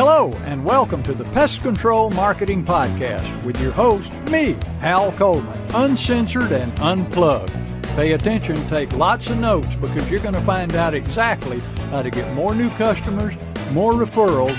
Hello, and welcome to the Pest Control Marketing Podcast with your host, me, Hal Coleman, uncensored and unplugged. Pay attention, take lots of notes, because you're going to find out exactly how to get more new customers, more referrals,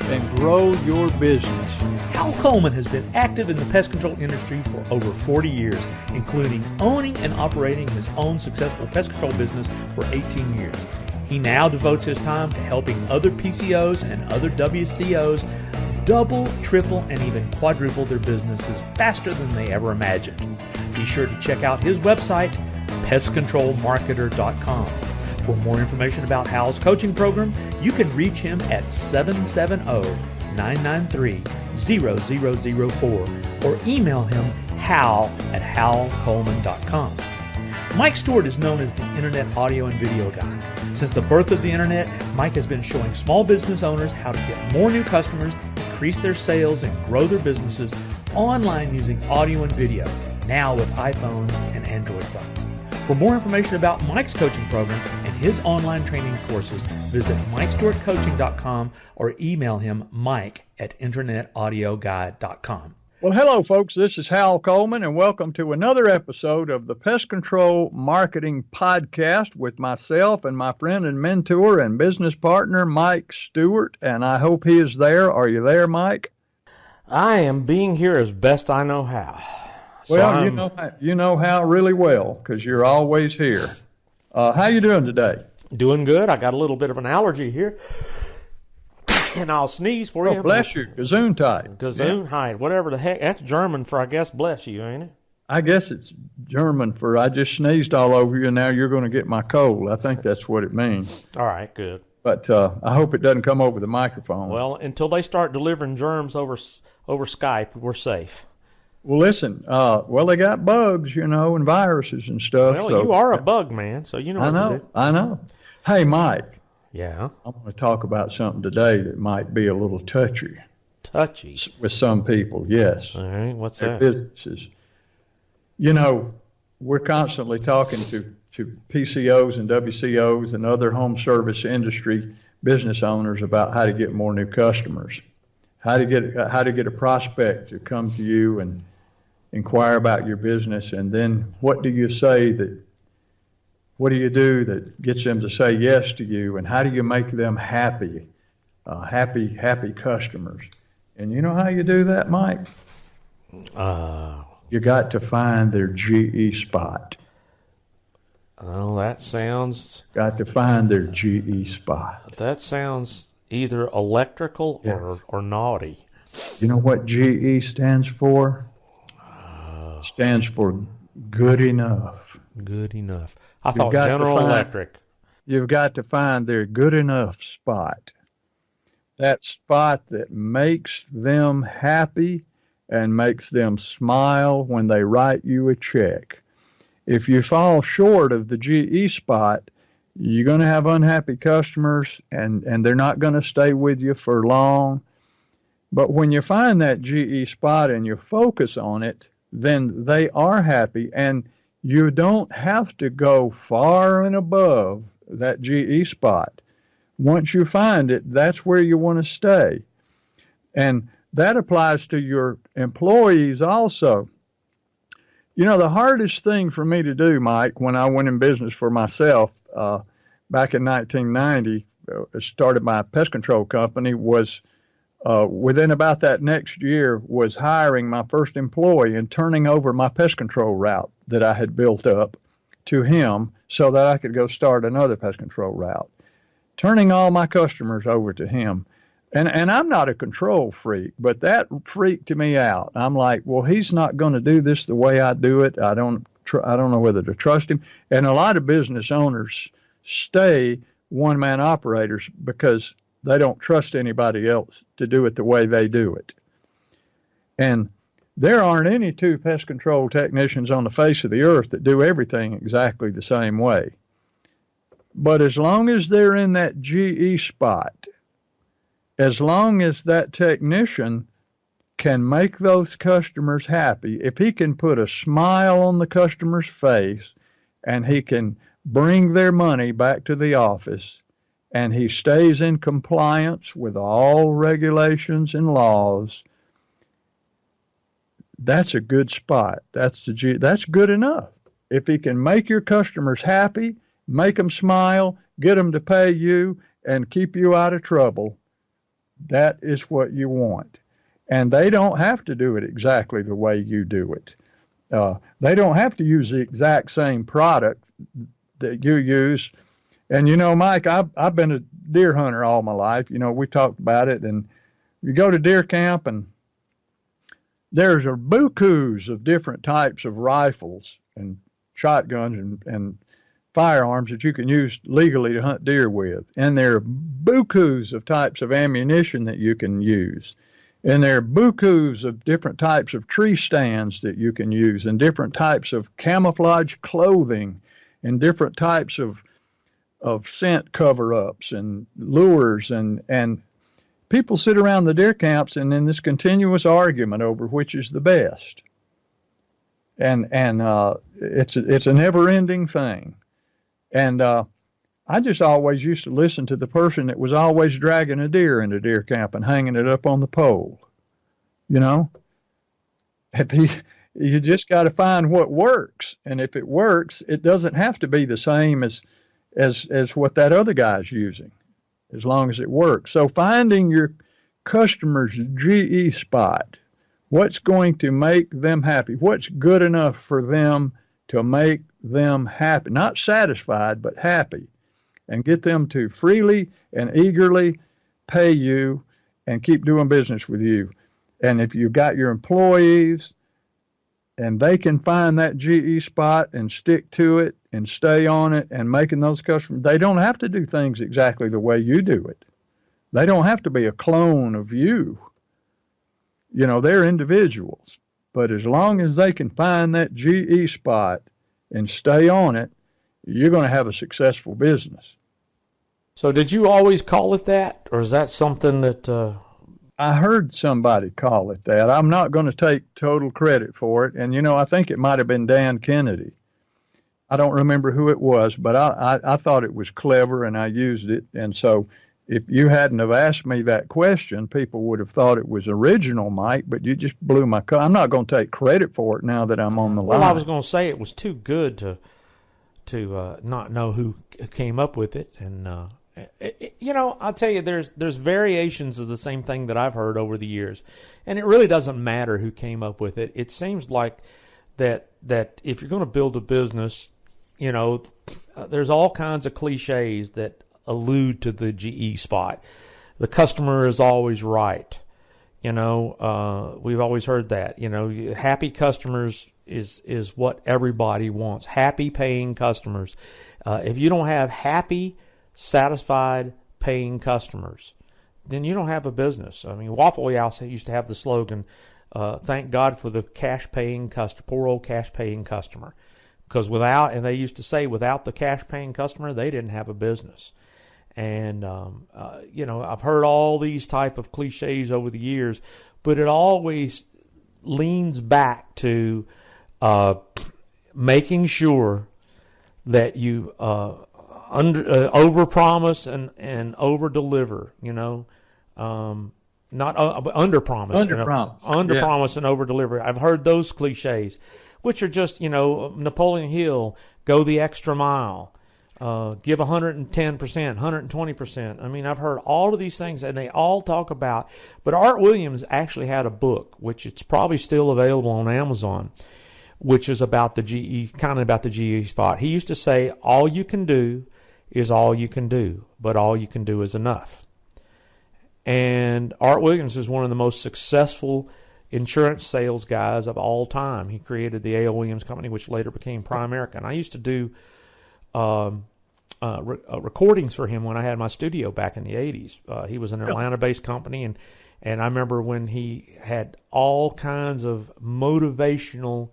and grow your business. Hal Coleman has been active in the pest control industry for over 40 years, including owning and operating his own successful pest control business for 18 years. He now devotes his time to helping other PCOs and other WCOs double, triple, and even quadruple their businesses faster than they ever imagined. Be sure to check out his website, pestcontrolmarketer.com. For more information about Hal's coaching program, you can reach him at 770-993-0004 or email him hal@halcoleman.com. Mike Stewart is known as the Internet Audio and Video Guy. Since the birth of the Internet, Mike has been showing small business owners how to get more new customers, increase their sales, and grow their businesses online using audio and video, now with iPhones and Android phones. For more information about Mike's coaching program and his online training courses, visit MikeStewartCoaching.com or email him mike@internetaudioguide.com. Well, hello, folks. This is Hal Coleman, and welcome to another episode of the Pest Control Marketing Podcast with myself and my friend and mentor and business partner, Mike Stewart, and I hope he is there. Are you there, Mike? I am being here as best I know how. Well, you know Hal really well because you're always here. How you doing today? Doing good. I got a little bit of an allergy here. And I'll sneeze for you. Oh, bless you. Gesundheit. Gesundheit. Whatever the heck. That's German for, I guess, bless you, ain't it? I guess it's German for I just sneezed all over you and now you're going to get my cold. I think that's what it means. All right, good. But I hope it doesn't come over the microphone. Well, until they start delivering germs over Skype, we're safe. Well, listen, they got bugs, and viruses and stuff. Well, you are a bug man, so you know what to do. I know. Hey, Mike. Yeah? I want to talk about something today that might be a little touchy. Touchy? With some people, yes. All right, what's that? Businesses. We're constantly talking to PCOs and WCOs and other home service industry business owners about how to get more new customers, how to get a prospect to come to you and inquire about your business, and then what do you do that gets them to say yes to you, and how do you make them happy customers? And you know how you do that, Mike? You got to find their GE spot. Oh, that sounds... Got to find their GE spot. That sounds either electrical or naughty. You know what GE stands for? Stands for good enough. Good enough. I thought General Electric. You've got to find their good enough spot. That spot that makes them happy and makes them smile when they write you a check. If you fall short of the GE spot, you're going to have unhappy customers and they're not going to stay with you for long. But when you find that GE spot and you focus on it, then they are happy, and you don't have to go far and above that GE spot. Once you find it, that's where you want to stay. And that applies to your employees also. The hardest thing for me to do, Mike, when I went in business for myself back in 1990, started my pest control company, was within about that next year was hiring my first employee and turning over my pest control route that I had built up to him so that I could go start another pest control route. Turning all my customers over to him. And I'm not a control freak, but that freaked me out. I'm like, well, he's not going to do this the way I do it. I don't know whether to trust him. And a lot of business owners stay one-man operators because they don't trust anybody else to do it the way they do it. And there aren't any two pest control technicians on the face of the earth that do everything exactly the same way. But as long as they're in that GE spot, as long as that technician can make those customers happy, if he can put a smile on the customer's face and he can bring their money back to the office and he stays in compliance with all regulations and laws, that's a good spot. That's good enough. If he can make your customers happy, make them smile, get them to pay you, and keep you out of trouble, that is what you want. And they don't have to do it exactly the way you do it. They don't have to use the exact same product that you use. And Mike, I've been a deer hunter all my life. We talked about it, and you go to deer camp, and there's a bukus of different types of rifles and shotguns and firearms that you can use legally to hunt deer with. And there are bukus of types of ammunition that you can use. And there are bukus of different types of tree stands that you can use, and different types of camouflage clothing, and different types of scent cover-ups and lures. And people sit around the deer camps and in this continuous argument over which is the best. And it's a never-ending thing. And I just always used to listen to the person that was always dragging a deer into deer camp and hanging it up on the pole. You just got to find what works. And if it works, it doesn't have to be the same as what that other guy's using, as long as it works. So finding your customer's GE spot, what's going to make them happy, what's good enough for them to make them happy, not satisfied, but happy, and get them to freely and eagerly pay you and keep doing business with you. And if you've got your employees and they can find that GE spot and stick to it and stay on it and making those customers, they don't have to do things exactly the way you do it. They don't have to be a clone of you. They're individuals. But as long as they can find that GE spot and stay on it, you're going to have a successful business. So did you always call it that, or is that something that... I heard somebody call it that. I'm not going to take total credit for it. And, I think it might have been Dan Kennedy. I don't remember who it was, but I thought it was clever, and I used it. And so if you hadn't have asked me that question, people would have thought it was original, Mike, but you just blew my cover. I'm not going to take credit for it now that I'm on the line. Well, I was going to say it was too good to not know who came up with it. And, I'll tell you, there's variations of the same thing that I've heard over the years. And it really doesn't matter who came up with it. It seems like that if you're going to build a business, there's all kinds of cliches that allude to the GE spot. The customer is always right. We've always heard that. Happy customers is what everybody wants. Happy paying customers. If you don't have happy, satisfied paying customers, then you don't have a business. I mean, Waffle House used to have the slogan, thank God for the cash paying customer, poor old cash paying customer. Because and they used to say, without the cash paying customer, they didn't have a business. And, I've heard all these type of cliches over the years, but it always leans back to making sure that you overpromise and overdeliver. Not underpromise. Underpromise and overdeliver. I've heard those cliches, which are just Napoleon Hill, go the extra mile. Give 110%, 120%. I mean, I've heard all of these things, and they all talk about. But Art Williams actually had a book, which it's probably still available on Amazon, which is about the GE spot. He used to say, all you can do is all you can do, but all you can do is enough. And Art Williams is one of the most successful insurance sales guys of all time. He created the A.L. Williams Company, which later became Primerica. And I used to do recordings for him when I had my studio back in the 80s. He was an Atlanta-based company, and I remember when he had all kinds of motivational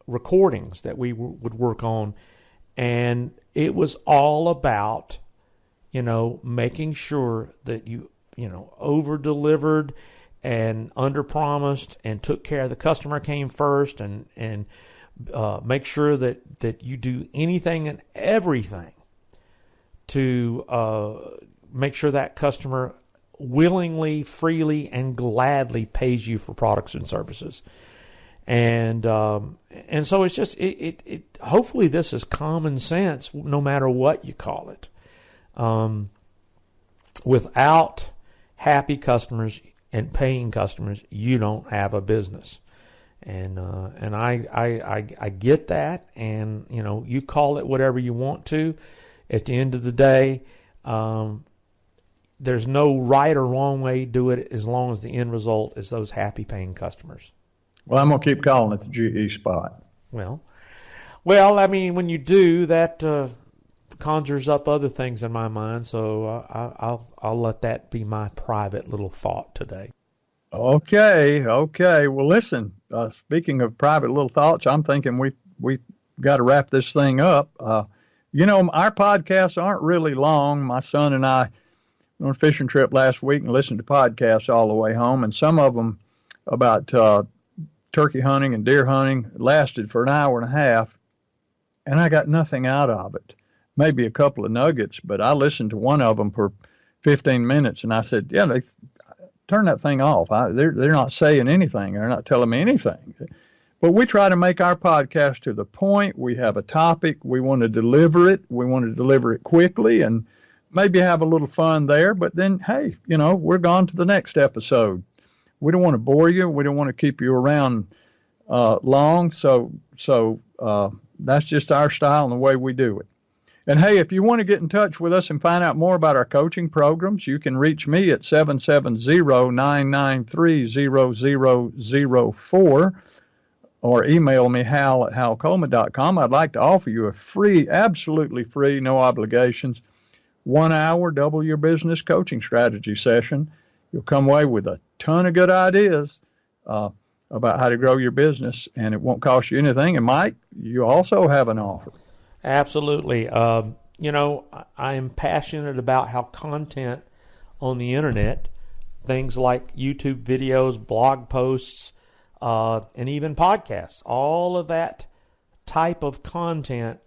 recordings that we would work on, and it was all about, making sure that you over-delivered and under-promised and took care of the customer came first, and make sure that you do anything and everything to make sure that customer willingly, freely, and gladly pays you for products and services. And so it's just it hopefully this is common sense no matter what you call it. Without happy customers and paying customers, you don't have a business. And I get that, and you call it whatever you want to. At the end of the day, there's no right or wrong way to do it as long as the end result is those happy paying customers. Well, I'm going to keep calling it the GE spot. Well, I mean, when you do that, conjures up other things in my mind. So I'll let that be my private little thought today. Okay. Well, listen. Speaking of private little thoughts, I'm thinking we got to wrap this thing up. Our podcasts aren't really long. My son and I went on a fishing trip last week and listened to podcasts all the way home, and some of them about turkey hunting and deer hunting lasted for an hour and a half, and I got nothing out of it. Maybe a couple of nuggets, but I listened to one of them for 15 minutes, and I said, yeah, turn that thing off. They're not saying anything. They're not telling me anything. But we try to make our podcast to the point. We have a topic. We want to deliver it. We want to deliver it quickly and maybe have a little fun there. But then, hey, we're gone to the next episode. We don't want to bore you. We don't want to keep you around long. So that's just our style and the way we do it. And hey, if you want to get in touch with us and find out more about our coaching programs, you can reach me at 770-993-0004 or email me hal@halcoleman.com. I'd like to offer you a free, absolutely free, no obligations, 1 hour double your business coaching strategy session. You'll come away with a ton of good ideas about how to grow your business, and it won't cost you anything. And Mike, you also have an offer. Absolutely. I am passionate about how content on the internet, things like YouTube videos, blog posts, and even podcasts, all of that type of content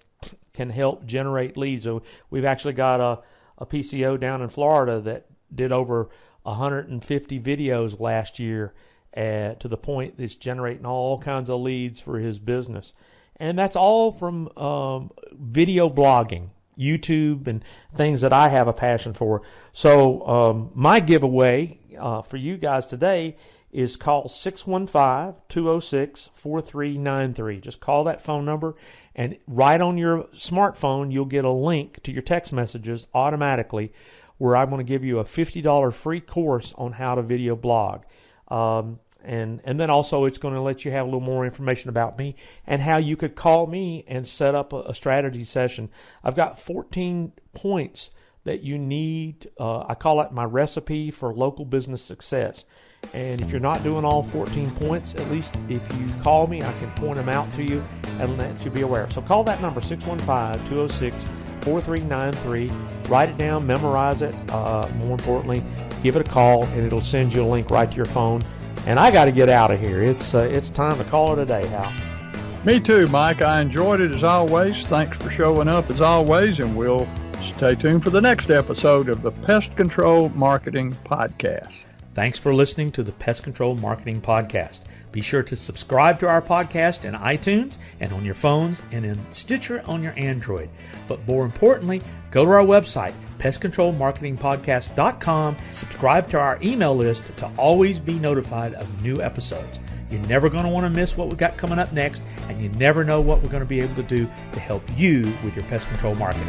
can help generate leads. So we've actually got a PCO down in Florida that did over 150 videos last year to the point that it's generating all kinds of leads for his business. And that's all from video blogging, YouTube, and things that I have a passion for. So my giveaway for you guys today is call 615-206-4393. Just call that phone number, and right on your smartphone, you'll get a link to your text messages automatically where I'm going to give you a $50 free course on how to video blog. And then also it's going to let you have a little more information about me and how you could call me and set up a strategy session. I've got 14 points that you need. I call it my recipe for local business success. And if you're not doing all 14 points, at least if you call me, I can point them out to you and let you be aware. So call that number, 615-206-4393. Write it down, memorize it. More importantly, give it a call, and it'll send you a link right to your phone. And I got to get out of here. It's time to call it a day, Hal. Me too, Mike. I enjoyed it as always. Thanks for showing up as always, and we'll stay tuned for the next episode of the Pest Control Marketing Podcast. Thanks for listening to the Pest Control Marketing Podcast. Be sure to subscribe to our podcast in iTunes and on your phones and in Stitcher on your Android. But more importantly, go to our website, pestcontrolmarketingpodcast.com. Subscribe to our email list to always be notified of new episodes. You're never going to want to miss what we've got coming up next, and you never know what we're going to be able to do to help you with your pest control marketing.